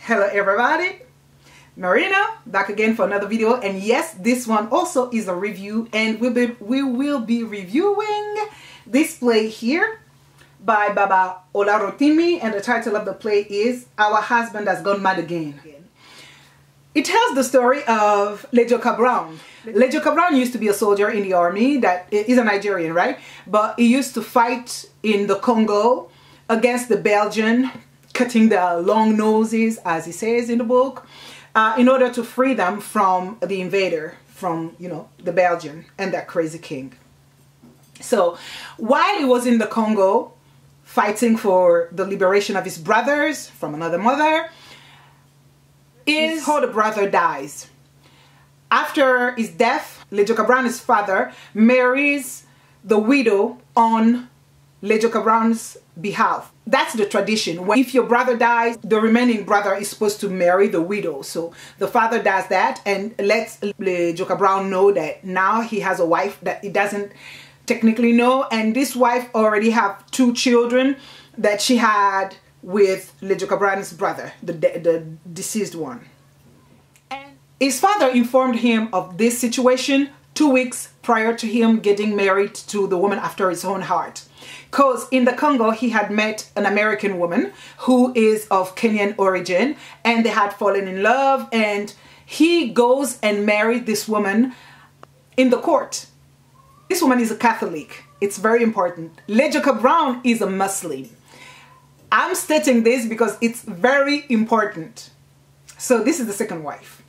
Hello everybody, Marina back again for another video, and yes, this one also is a review, and we will be reviewing this play here by Ola Rotimi, and the title of the play is Our Husband Has Gone Mad Again. It tells the story of Lejoka Brown. Lejoka Brown used to be a soldier in the army. That is a Nigerian, right? But he used to fight in the Congo against the Belgian, cutting their long noses, as he says in the book, in order to free them from the invader, from, you know, the Belgian and that crazy king. So while he was in the Congo fighting for the liberation of his brothers from another mother, is how the brother dies. After his death, Lejoka Brown's father marries the widow on Lejoka Brown's behalf. That's the tradition. If your brother dies, the remaining brother is supposed to marry the widow. So the father does that and lets Lejoka Brown know that now he has a wife that he doesn't technically know, and this wife already have 2 children that she had with Lejoka Brown's brother, the deceased one. And his father informed him of this situation 2 weeks prior to him getting married to the woman after his own heart. Because in the Congo, he had met an American woman who is of Kenyan origin, and they had fallen in love, and he goes and married this woman in the court. This woman is a Catholic. It's very important. Lejoka Brown is a Muslim. I'm stating this because it's very important. So this is the second wife.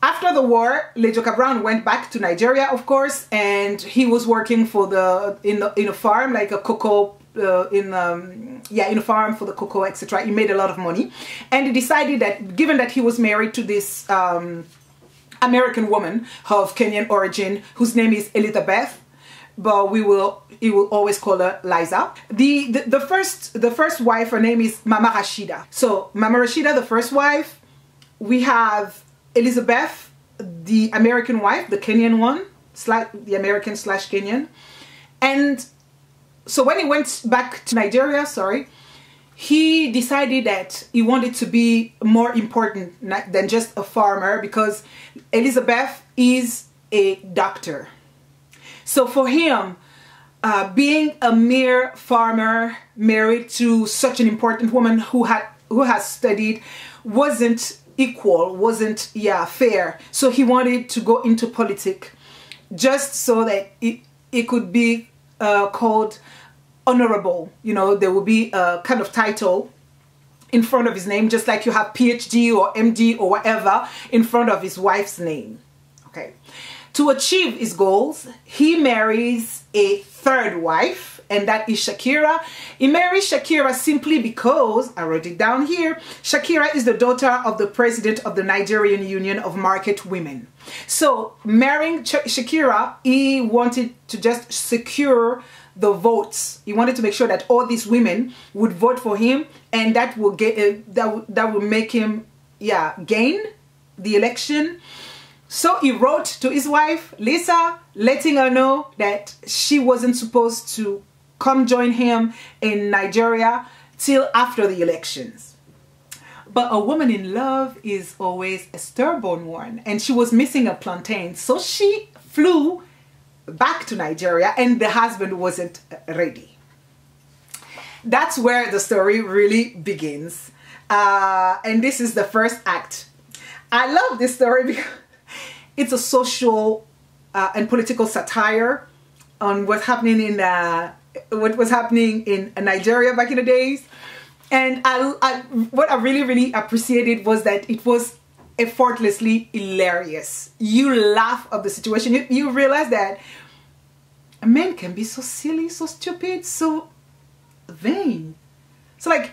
After the war, Lejoka Brown went back to Nigeria, of course, and he was working for in a farm, like a cocoa, in a farm for the cocoa, etc. He made a lot of money, and he decided that, given that he was married to this American woman of Kenyan origin, whose name is Elizabeth, but he will always call her Liza. The first wife, her name is Mama Rashida. So Mama Rashida, the first wife, we have Elizabeth, the American wife, the Kenyan one, the American / Kenyan. And so when he went back to Nigeria, he decided that he wanted to be more important than just a farmer, because Elizabeth is a doctor. So for him, being a mere farmer married to such an important woman who has studied wasn't equal, wasn't fair. So he wanted to go into politics just so that it could be called honorable. You know, there will be a kind of title in front of his name, just like you have PhD or MD or whatever in front of his wife's name. Okay. To achieve his goals, he marries a third wife, and that is Shakira. He marries Shakira simply because, I wrote it down here, Shakira is the daughter of the president of the Nigerian Union of Market Women. So marrying Shakira, he wanted to just secure the votes. He wanted to make sure that all these women would vote for him, and that will that will make him gain the election. So he wrote to his wife, Lisa, letting her know that she wasn't supposed to come join him in Nigeria till after the elections. But a woman in love is always a stubborn one, and she was missing a plantain. So she flew back to Nigeria, and the husband wasn't ready. That's where the story really begins. And this is the first act. I love this story because it's a social and political satire on what's happening in what was happening in Nigeria back in the days. And what I really appreciated was that it was effortlessly hilarious. You laugh at the situation. You realize that men can be so silly, so stupid, so vain. So like,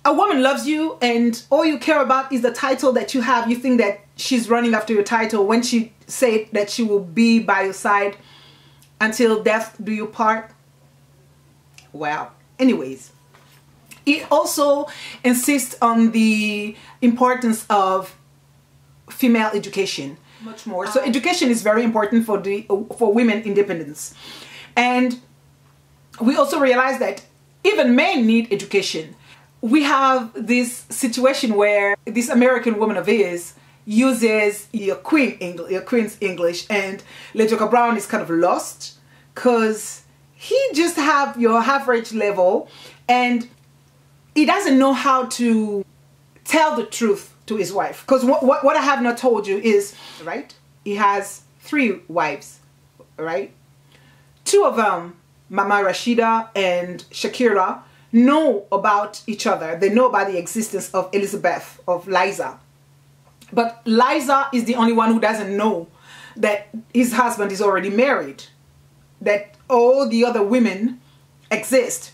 a woman loves you and all you care about is the title that you have. You think that she's running after your title when she said that she will be by your side until death do you part. Well, anyways, it also insists on the importance of female education much more. So education is very important for women independence. And we also realize that even men need education. we have this situation where this American woman of his uses your Queen's English, and LeJoka Brown is kind of lost because he just have your average level and he doesn't know how to tell the truth to his wife. Because what I have not told you is, right, he has 3 wives, right? 2 of them, Mama Rashida and Shakira, know about each other. They know about the existence of Elizabeth, of Liza. But Liza is the only one who doesn't know that his husband is already married, that all the other women exist.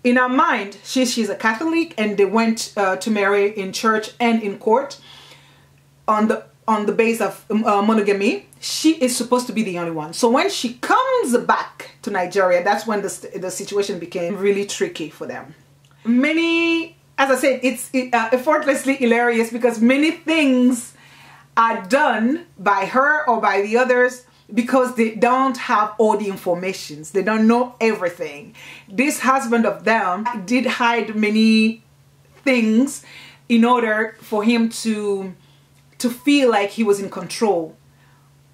In her mind, she's a Catholic, and they went to marry in church and in court on the base of monogamy. She is supposed to be the only one. So when she comes back to Nigeria, that's when the situation became really tricky for them. As I said, it's effortlessly hilarious because many things are done by her or by the others because they don't have all the informations. They don't know everything. This husband of them did hide many things in order for him to feel like he was in control.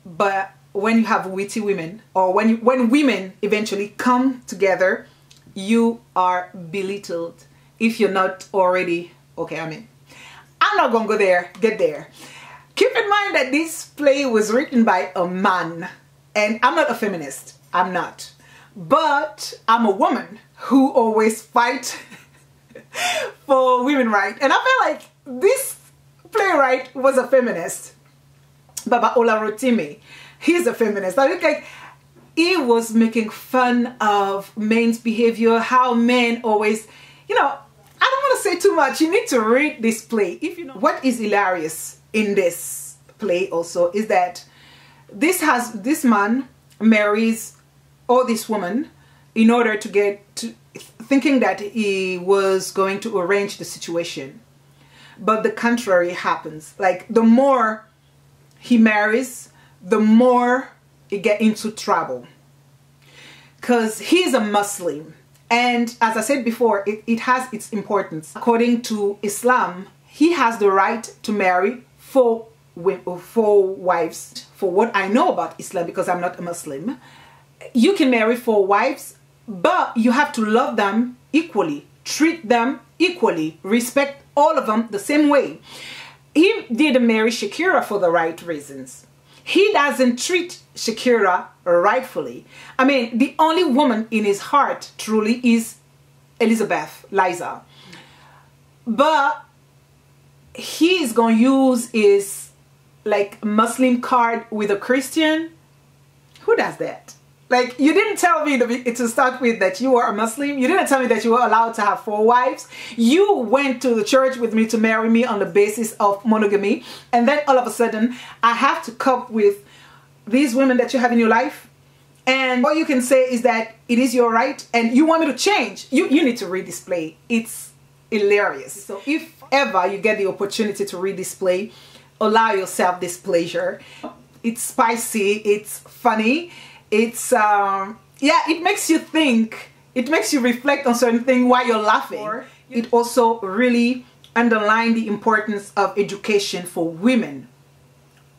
But when you have witty women, or when women eventually come together, you are belittled. If you're not already, okay, I'm not gonna get there. Keep in mind that this play was written by a man, and I'm not a feminist, I'm not. But I'm a woman who always fight for women's rights. And I feel like this playwright was a feminist. Baba Ola Rotimi, he's a feminist. I think like he was making fun of men's behavior, how men always, you know, I don't want to say too much. You need to read this play. If you know what is hilarious in this play also is that this man marries all this woman in order to get to thinking that he was going to arrange the situation. But the contrary happens. Like the more he marries, the more he gets into trouble. Because he's a Muslim. And as I said before, it has its importance. According to Islam, he has the right to marry 4 wives. For what I know about Islam, because I'm not a Muslim, you can marry 4 wives, but you have to love them equally, treat them equally, respect all of them the same way. He didn't marry Shakira for the right reasons. He doesn't treat Shakira rightfully. I mean, the only woman in his heart truly is Elizabeth, Liza. But he is going to use his like Muslim card with a Christian. Who does that? Like, you didn't tell me to start with that you were a Muslim. You didn't tell me that you were allowed to have 4 wives. You went to the church with me to marry me on the basis of monogamy. And then all of a sudden, I have to cope with these women that you have in your life. And all you can say is that it is your right and you want me to change. You need to read this play. It's hilarious. So if ever you get the opportunity to read this play, allow yourself this pleasure. It's spicy. It's funny. It's yeah, it makes you think, it makes you reflect on certain things while you're laughing. It also really underlines the importance of education for women.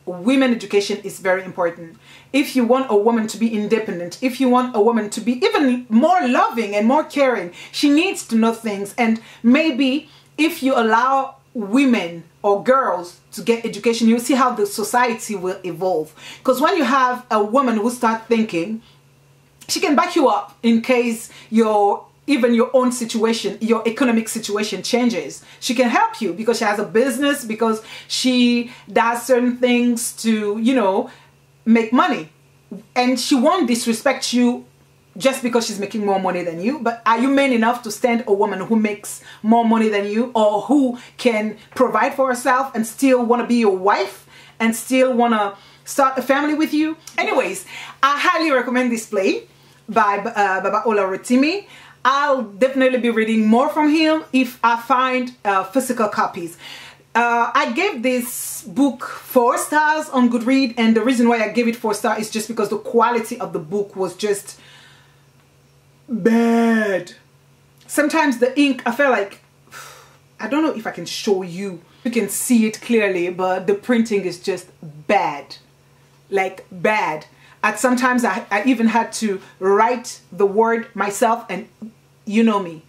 Women education is very important. If you want a woman to be independent, if you want a woman to be even more loving and more caring, she needs to know things. And maybe if you allow women or girls to get education, you'll see how the society will evolve. Because when you have a woman who starts thinking, she can back you up in case even your own situation, your economic situation changes. She can help you because she has a business, because she does certain things to, you know, make money. And she won't disrespect you just because she's making more money than you. But are you man enough to stand a woman who makes more money than you, or who can provide for herself and still want to be your wife and still want to start a family with you? Anyways, I highly recommend this play by Baba Ola Rotimi. I'll definitely be reading more from him if I find physical copies. I gave this book 4 stars on Goodreads, and the reason why I gave it 4 stars is just because the quality of the book was just bad. Sometimes the ink, I felt like I don't know if I can show you. You can see it clearly, but the printing is just bad. Like bad. At sometimes I even had to write the word myself, and you know me.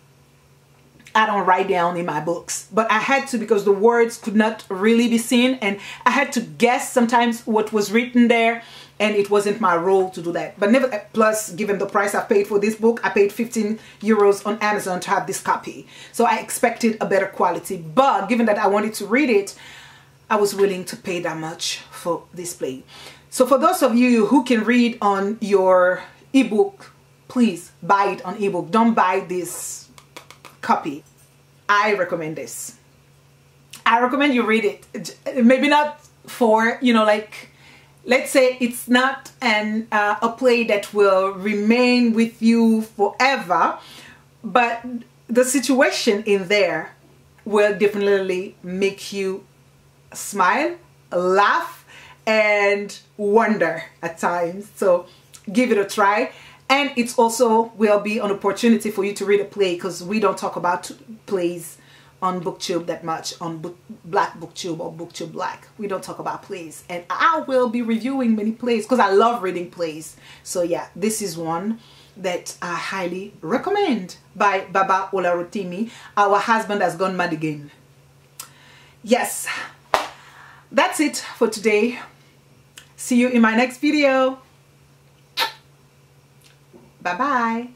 I don't write down in my books, but I had to because the words could not really be seen, and I had to guess sometimes what was written there, and it wasn't my role to do that. But never, plus given the price I paid for this book, I paid 15 euros on Amazon to have this copy. So I expected a better quality, but given that I wanted to read it, I was willing to pay that much for this play. So for those of you who can read on your ebook, please buy it on ebook. Don't buy this copy. I recommend this. I recommend you read it. Maybe not for, you know, like, let's say it's not a play that will remain with you forever, but the situation in there will definitely make you smile, laugh, and wonder at times. So give it a try. And it's also will be an opportunity for you to read a play, because we don't talk about plays on BookTube that much, on Black BookTube or BookTube Black. We don't talk about plays. And I will be reviewing many plays because I love reading plays. So yeah, this is one that I highly recommend, by Baba Ola Rotimi. Our husband has gone mad again. Yes, that's it for today. See you in my next video. Bye-bye.